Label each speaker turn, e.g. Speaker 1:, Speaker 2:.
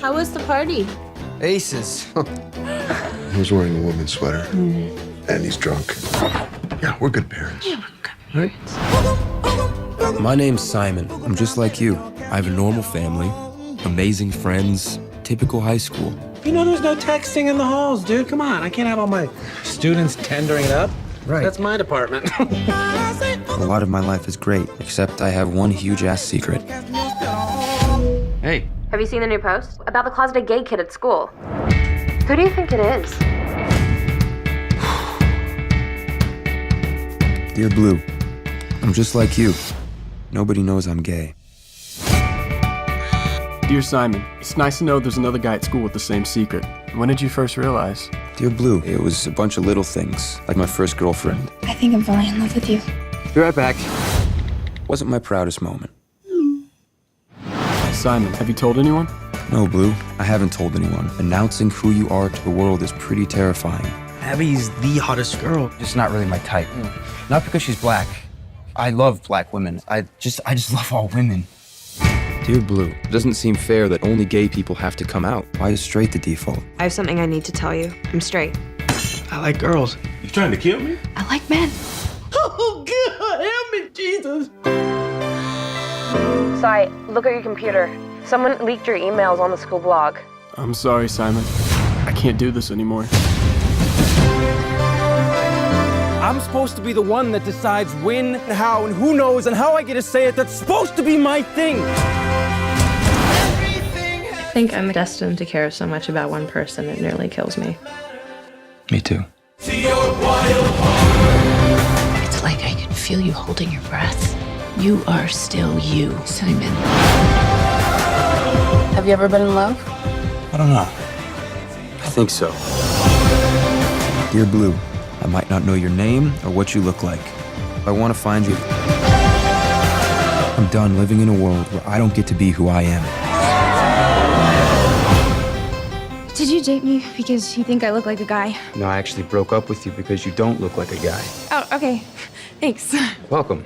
Speaker 1: How was the party?
Speaker 2: Aces.
Speaker 3: He was wearing a woman's sweater. And he's drunk. Yeah, we're good parents. Right?
Speaker 4: My name's Simon. I'm just like you. I have a normal family, amazing friends, typical high school.
Speaker 5: You know, there's no texting in the halls, dude. Come on, I can't have all my students tendering it up.
Speaker 2: Right.
Speaker 5: That's my department.
Speaker 4: A lot of my life is great, except I have one huge-ass secret.
Speaker 2: Hey.
Speaker 6: Have you seen the new post? About the closeted gay kid at school. Who do you think it is?
Speaker 4: Dear Blue, I'm just like you. Nobody knows I'm gay.
Speaker 7: Dear Simon, it's nice to know there's another guy at school with the same secret. When did you first realize?
Speaker 4: Dear Blue, it was a bunch of little things, like my first girlfriend.
Speaker 8: I think I'm falling in love with you.
Speaker 4: Be right back. Wasn't my proudest moment.
Speaker 7: Simon, have you told anyone?
Speaker 4: No, Blue, I haven't told anyone. Announcing who you are to the world is pretty terrifying.
Speaker 2: Abby's the hottest girl. Just not really my type. Not because she's black. I love black women. I just love all women.
Speaker 4: Dear Blue, it doesn't seem fair that only gay people have to come out. Why is straight the default?
Speaker 9: I have something I need to tell you. I'm straight.
Speaker 5: I like girls.
Speaker 10: You trying to kill me?
Speaker 9: I like men.
Speaker 5: Oh, God, help me, Jesus.
Speaker 6: Sai, look at your computer. Someone leaked your emails on the school blog.
Speaker 7: I'm sorry, Simon. I can't do this anymore.
Speaker 2: I'm supposed to be the one that decides when, and how, and who knows, and how I get to say it. That's supposed to be my thing.
Speaker 9: I think I'm destined to care so much about one person it nearly kills me.
Speaker 4: Me too.
Speaker 1: It's like I can feel you holding your breath. You are still you, Simon. Have you ever been in love?
Speaker 4: I don't know. I think so. Dear Blue, I might not know your name or what you look like. I want to find you. I'm done living in a world where I don't get to be who I am.
Speaker 8: Did you date me because you think I look like a guy?
Speaker 4: No, I actually broke up with you because you don't look like a guy.
Speaker 8: Oh, okay. Thanks.
Speaker 4: Welcome.